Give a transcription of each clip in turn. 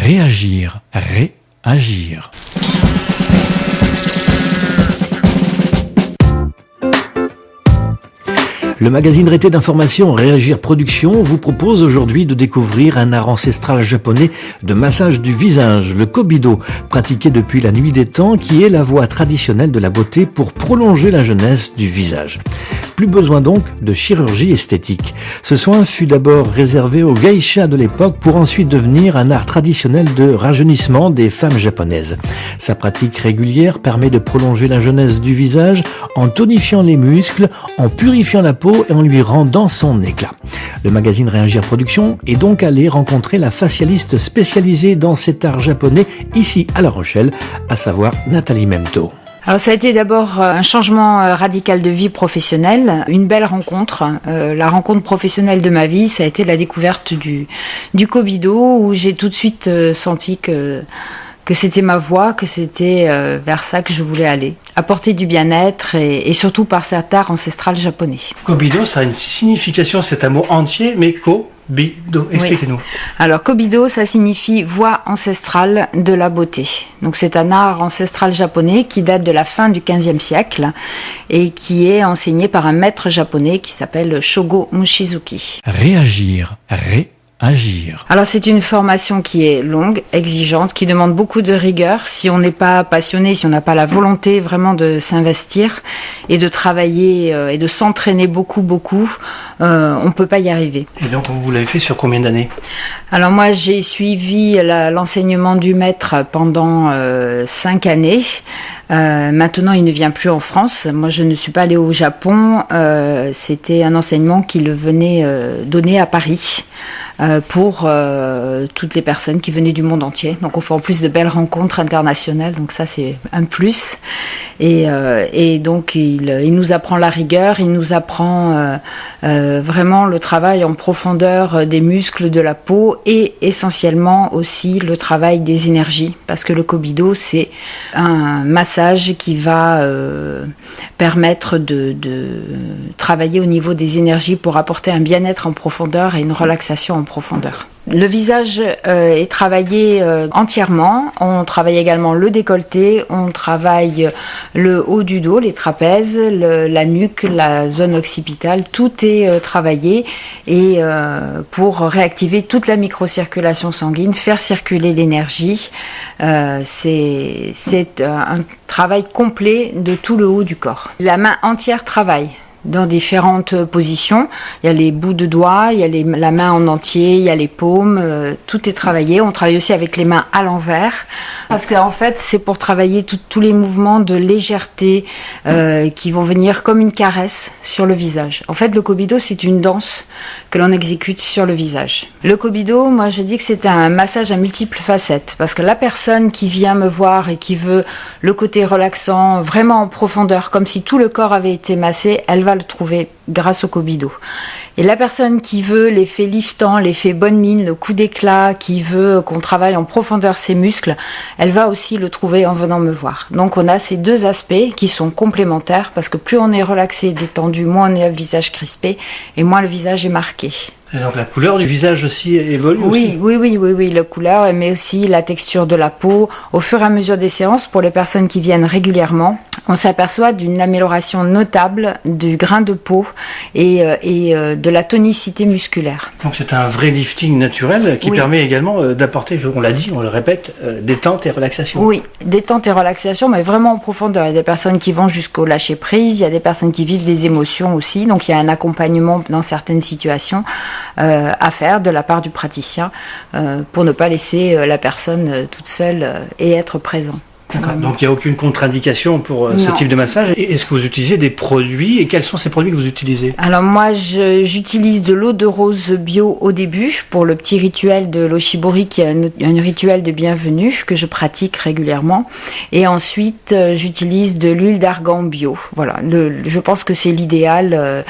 Réagir, réagir. Le magazine Rété d'information Réagir Production vous propose aujourd'hui de découvrir un art ancestral japonais de massage du visage, le Kobido, pratiqué depuis la nuit des temps, qui est la voie traditionnelle de la beauté pour prolonger la jeunesse du visage. Plus besoin donc de chirurgie esthétique. Ce soin fut d'abord réservé aux geishas de l'époque pour ensuite devenir un art traditionnel de rajeunissement des femmes japonaises. Sa pratique régulière permet de prolonger la jeunesse du visage en tonifiant les muscles, en purifiant la peau et en lui rendant son éclat. Le magazine Réagir Production est donc allé rencontrer la facialiste spécialisée dans cet art japonais ici à La Rochelle, à savoir Nathalie Memto. Alors ça a été d'abord un changement radical de vie professionnelle, une belle rencontre. La rencontre professionnelle de ma vie, ça a été la découverte du Kobido, où j'ai tout de suite senti que c'était ma voie, que c'était vers ça que je voulais aller. Apporter du bien-être et surtout par cet art ancestral japonais. Kobido, ça a une signification, c'est un mot entier, mais Kobido, expliquez-nous. Oui. Alors Kobido, ça signifie voie ancestrale de la beauté. Donc c'est un art ancestral japonais qui date de la fin du XVe siècle et qui est enseigné par un maître japonais qui s'appelle Shogo Mushizuki. Réagir, réagir. Alors c'est une formation qui est longue, exigeante, qui demande beaucoup de rigueur. Si on n'est pas passionné, si on n'a pas la volonté vraiment de s'investir et de travailler et de s'entraîner beaucoup, on ne peut pas y arriver. Et donc vous l'avez fait sur combien d'années ? Alors moi j'ai suivi l'enseignement du maître pendant 5 années. Maintenant il ne vient plus en France. Moi je ne suis pas allée au Japon. C'était un enseignement qu'il venait donner à Paris. Pour toutes les personnes qui venaient du monde entier. Donc on fait en plus de belles rencontres internationales, donc ça c'est un plus. Et donc il nous apprend la rigueur, il nous apprend vraiment le travail en profondeur des muscles de la peau et essentiellement aussi le travail des énergies, parce que le Kobido c'est un massage qui va permettre de travailler au niveau des énergies pour apporter un bien-être en profondeur et une relaxation en profondeur. Le visage est travaillé entièrement. On travaille également le décolleté, on travaille le haut du dos, les trapèzes, la nuque, la zone occipitale. Tout est travaillé et pour réactiver toute la microcirculation sanguine, faire circuler l'énergie. C'est un travail complet de tout le haut du corps. La main entière travaille dans différentes positions. Il y a les bouts de doigts, il y a la main en entier, il y a les paumes, tout est travaillé. On travaille aussi avec les mains à l'envers, parce qu'en fait, c'est pour travailler tous les mouvements de légèreté qui vont venir comme une caresse sur le visage. En fait, le Kobido, c'est une danse que l'on exécute sur le visage. Le Kobido, moi, je dis que c'est un massage à multiples facettes, parce que la personne qui vient me voir et qui veut le côté relaxant, vraiment en profondeur, comme si tout le corps avait été massé, elle va le trouver grâce au Kobido. Et la personne qui veut l'effet liftant, l'effet bonne mine, le coup d'éclat, qui veut qu'on travaille en profondeur ses muscles, elle va aussi le trouver en venant me voir. Donc on a ces deux aspects qui sont complémentaires, parce que plus on est relaxé, détendu, moins on est à visage crispé et moins le visage est marqué. Et donc la couleur du visage aussi évolue aussi. Oui, la couleur, mais aussi la texture de la peau. Au fur et à mesure des séances, pour les personnes qui viennent régulièrement, on s'aperçoit d'une amélioration notable du grain de peau et de la tonicité musculaire. Donc c'est un vrai lifting naturel qui permet également d'apporter, on l'a dit, on le répète, détente et relaxation. Oui, détente et relaxation, mais vraiment en profondeur. Il y a des personnes qui vont jusqu'au lâcher prise, il y a des personnes qui vivent des émotions aussi, donc il y a un accompagnement dans certaines situations à faire de la part du praticien pour ne pas laisser la personne toute seule et être présent. Donc il n'y a aucune contre-indication pour ce type de massage. Et est-ce que vous utilisez des produits et quels sont ces produits que vous utilisez ? Alors moi j'utilise de l'eau de rose bio au début pour le petit rituel de l'Oshibori qui est un rituel de bienvenue que je pratique régulièrement. Et ensuite j'utilise de l'huile d'argan bio. Voilà, je pense que c'est l'idéal.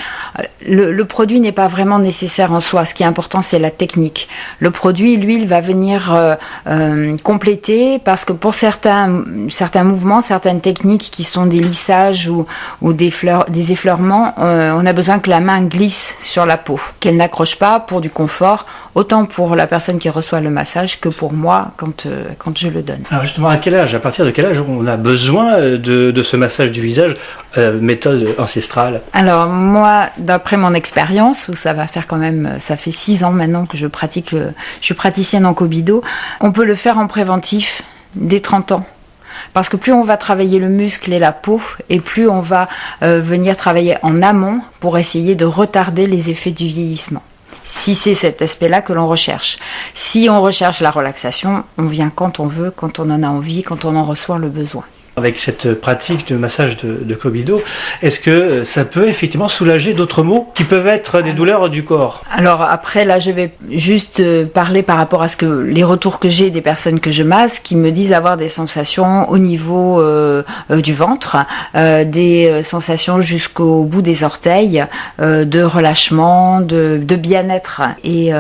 Le produit n'est pas vraiment nécessaire en soi. Ce qui est important c'est la technique. Le produit, l'huile va venir compléter parce que pour certains certains mouvements, certaines techniques qui sont des lissages ou des effleurements, on a besoin que la main glisse sur la peau, qu'elle n'accroche pas pour du confort, autant pour la personne qui reçoit le massage que pour moi quand je le donne. Alors justement, à partir de quel âge on a besoin de ce massage du visage, méthode ancestrale? Alors moi, d'après mon expérience, où ça fait 6 ans maintenant que je suis praticienne en Kobido, on peut le faire en préventif dès 30 ans. Parce que plus on va travailler le muscle et la peau, et plus on va venir travailler en amont pour essayer de retarder les effets du vieillissement. Si c'est cet aspect-là que l'on recherche. Si on recherche la relaxation, on vient quand on veut, quand on en a envie, quand on en reçoit le besoin. Avec cette pratique de massage de Kobido, est-ce que ça peut effectivement soulager d'autres maux qui peuvent être des douleurs du corps? Alors après, là, je vais juste parler par rapport à les retours que j'ai des personnes que je masse qui me disent avoir des sensations au niveau du ventre, des sensations jusqu'au bout des orteils, de relâchement, de bien-être. Et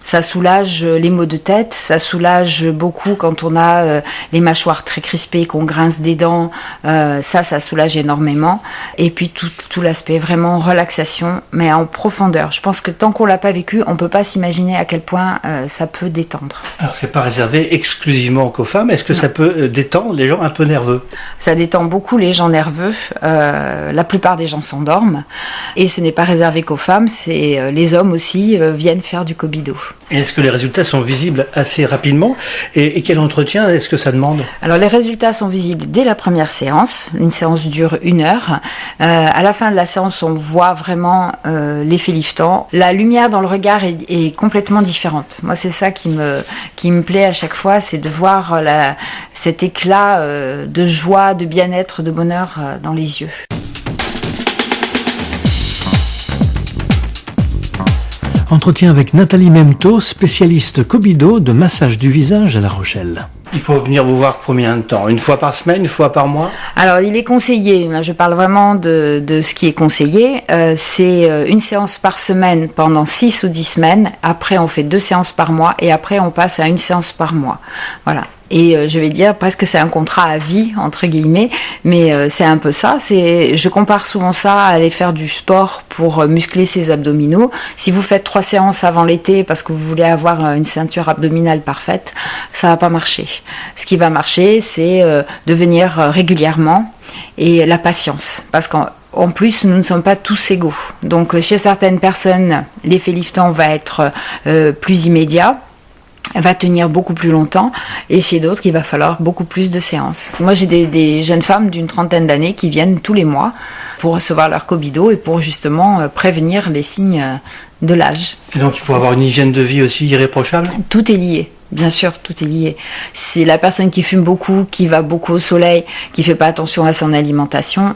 ça soulage les maux de tête, ça soulage beaucoup quand on a les mâchoires très crispées, qu'on grince des dents, ça soulage énormément. Et puis tout l'aspect vraiment relaxation, mais en profondeur. Je pense que tant qu'on l'a pas vécu, on peut pas s'imaginer à quel point ça peut détendre. Alors c'est pas réservé exclusivement qu'aux femmes, est-ce que ça peut détendre les gens un peu nerveux? Ça détend beaucoup les gens nerveux, la plupart des gens s'endorment, et ce n'est pas réservé qu'aux femmes, c'est les hommes aussi viennent faire du Kobido. Et est-ce que les résultats sont visibles assez rapidement et quel entretien est-ce que ça demande? Alors les résultats sont visibles dès la première séance. Une séance dure 1 heure. À la fin de la séance, on voit vraiment l'effet liftant. La lumière dans le regard est complètement différente. Moi, c'est ça qui me plaît à chaque fois, c'est de voir cet éclat de joie, de bien-être, de bonheur dans les yeux. Entretien avec Nathalie Memto, spécialiste Kobido de massage du visage à La Rochelle. Il faut venir vous voir combien de temps? 1 fois par semaine, 1 fois par mois? Alors, il est conseillé, là, je parle vraiment de ce qui est conseillé, c'est 1 séance par semaine pendant 6 ou 10 semaines. Après, on fait 2 séances par mois et après, on passe à 1 séance par mois. Voilà. Et je vais dire presque c'est un contrat à vie, entre guillemets, mais c'est un peu ça. Je compare souvent ça à aller faire du sport pour muscler ses abdominaux. Si vous faites 3 séances avant l'été parce que vous voulez avoir une ceinture abdominale parfaite, ça va pas marcher. Ce qui va marcher, c'est de venir régulièrement et la patience. Parce qu'en plus, nous ne sommes pas tous égaux. Donc chez certaines personnes, l'effet liftant va être plus immédiat, va tenir beaucoup plus longtemps, et chez d'autres il va falloir beaucoup plus de séances. Moi j'ai des jeunes femmes d'une 30aine d'années qui viennent tous les mois pour recevoir leur Kobido et pour justement prévenir les signes de l'âge. Et donc il faut avoir une hygiène de vie aussi irréprochable? Tout est lié. Bien sûr, tout est lié. C'est la personne qui fume beaucoup, qui va beaucoup au soleil, qui fait pas attention à son alimentation,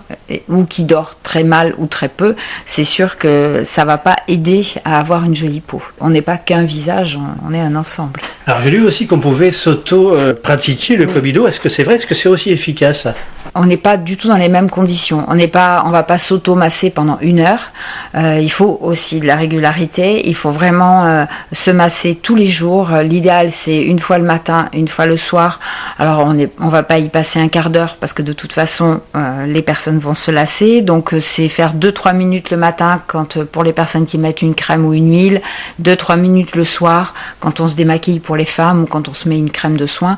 ou qui dort très mal ou très peu, c'est sûr que ça va pas aider à avoir une jolie peau. On n'est pas qu'un visage, on est un ensemble. Alors j'ai lu aussi qu'on pouvait s'auto-pratiquer le Kobido. Est-ce que c'est vrai? Est-ce que c'est aussi efficace? On n'est pas du tout dans les mêmes conditions. On va pas s'auto-masser pendant 1 heure. Il faut aussi de la régularité. Il faut vraiment se masser tous les jours. L'idéal, c'est 1 fois le matin, 1 fois le soir. Alors, on va pas y passer 1/4 d'heure parce que de toute façon, les personnes vont se lasser. Donc, c'est faire 2-3 minutes le matin pour les personnes qui mettent une crème ou une huile, 2-3 minutes le soir quand on se démaquille pour les femmes ou quand on se met une crème de soin.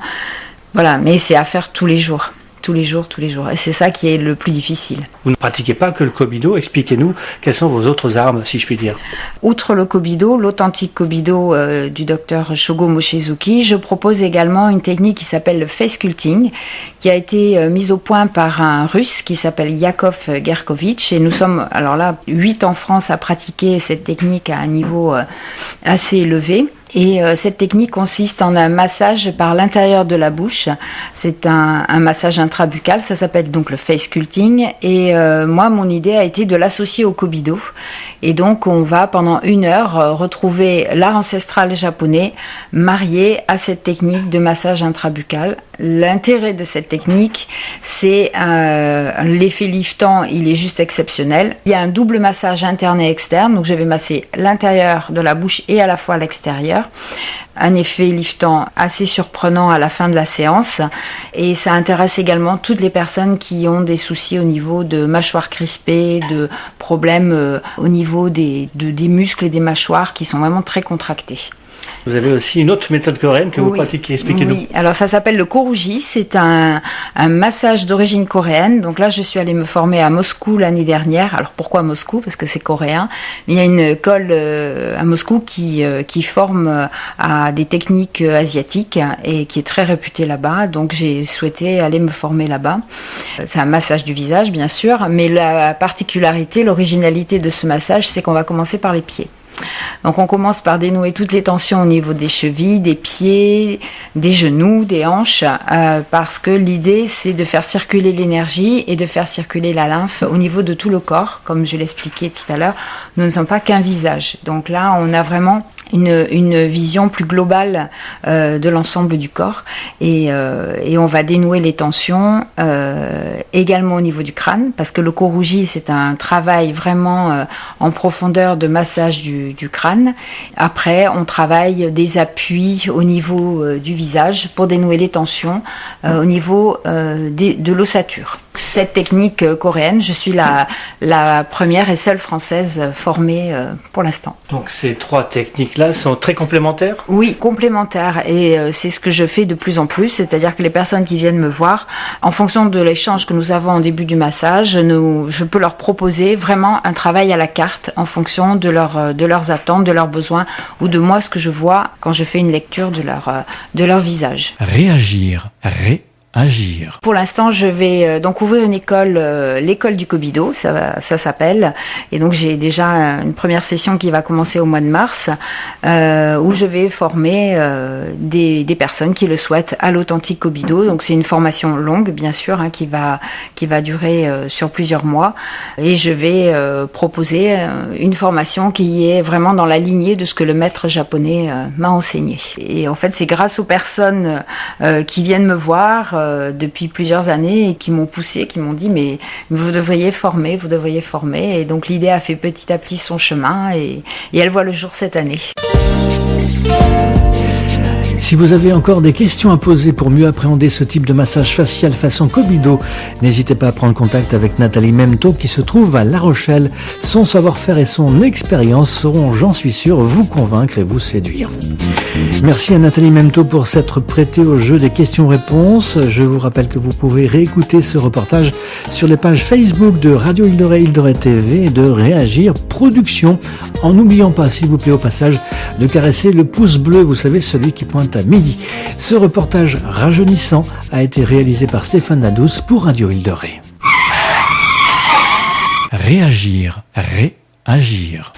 Voilà, mais c'est à faire tous les jours. Tous les jours. Et c'est ça qui est le plus difficile. Vous ne pratiquez pas que le Kobido. Expliquez-nous quelles sont vos autres armes, si je puis dire. Outre le Kobido, l'authentique Kobido du docteur Shogo Mochizuki, je propose également une technique qui s'appelle le face sculpting, qui a été mise au point par un Russe qui s'appelle Yakov Gerkovitch. Et nous sommes, alors là, 8 en France à pratiquer cette technique à un niveau assez élevé. Et cette technique consiste en un massage par l'intérieur de la bouche. C'est un massage intrabuccal, ça s'appelle donc le face sculpting. Et moi, mon idée a été de l'associer au Kobido. Et donc, on va pendant 1 heure retrouver l'art ancestral japonais marié à cette technique de massage intrabuccal. L'intérêt de cette technique, c'est l'effet liftant, il est juste exceptionnel. Il y a un double massage interne et externe, donc je vais masser l'intérieur de la bouche et à la fois l'extérieur. d'ailleurs. Un effet liftant assez surprenant à la fin de la séance, et ça intéresse également toutes les personnes qui ont des soucis au niveau de mâchoire crispée, de problèmes au niveau des muscles et des mâchoires qui sont vraiment très contractés. Vous avez aussi une autre méthode coréenne que vous pratiquez, expliquez-nous. Oui, alors ça s'appelle le Koruji, c'est un massage d'origine coréenne. Donc là, je suis allée me former à Moscou l'année dernière. Alors pourquoi Moscou? Parce que c'est coréen. Mais il y a une école à Moscou qui forme à des techniques asiatiques et qui est très réputée là-bas. Donc j'ai souhaité aller me former là-bas. C'est un massage du visage, bien sûr, mais la particularité, l'originalité de ce massage, c'est qu'on va commencer par les pieds. Donc on commence par dénouer toutes les tensions au niveau des chevilles, des pieds, des genoux, des hanches, parce que l'idée c'est de faire circuler l'énergie et de faire circuler la lymphe au niveau de tout le corps. Comme je l'expliquais tout à l'heure, nous ne sommes pas qu'un visage. Donc là on a vraiment une vision plus globale de l'ensemble du corps et on va dénouer les tensions également au niveau du crâne, parce que le Koruji c'est un travail vraiment en profondeur de massage du crâne. Après on travaille des appuis au niveau du visage pour dénouer les tensions au niveau de l'ossature. Cette technique coréenne, je suis la première et seule française formée pour l'instant. Donc ces trois techniques-là sont très complémentaires? Oui, complémentaires, et c'est ce que je fais de plus en plus, c'est-à-dire que les personnes qui viennent me voir, en fonction de l'échange que nous avons au début du massage, je peux leur proposer vraiment un travail à la carte en fonction de leurs attentes, de leurs besoins, ou de moi ce que je vois quand je fais une lecture de leur visage. Réagir, agir. Pour l'instant, je vais donc ouvrir une école, l'école du Kobido, ça s'appelle. Et donc, j'ai déjà une première session qui va commencer au mois de mars, où je vais former des personnes qui le souhaitent à l'authentique Kobido. Donc, c'est une formation longue, bien sûr, hein, qui va durer sur plusieurs mois. Et je vais proposer une formation qui est vraiment dans la lignée de ce que le maître japonais m'a enseigné. Et en fait, c'est grâce aux personnes qui viennent me voir depuis plusieurs années et qui m'ont poussé, qui m'ont dit mais vous devriez former, et donc l'idée a fait petit à petit son chemin et elle voit le jour cette année. Si vous avez encore des questions à poser pour mieux appréhender ce type de massage facial façon Kobido, n'hésitez pas à prendre contact avec Nathalie Memto qui se trouve à La Rochelle. Son savoir-faire et son expérience sauront, j'en suis sûr, vous convaincre et vous séduire. Merci à Nathalie Memto pour s'être prêtée au jeu des questions-réponses. Je vous rappelle que vous pouvez réécouter ce reportage sur les pages Facebook de Radio Île de Ré TV et de Réagir Production, en n'oubliant pas, s'il vous plaît, au passage, de caresser le pouce bleu, vous savez, celui qui pointe à midi. Ce reportage rajeunissant a été réalisé par Stéphane Nadous pour Radio Île de Ré. Réagir, réagir.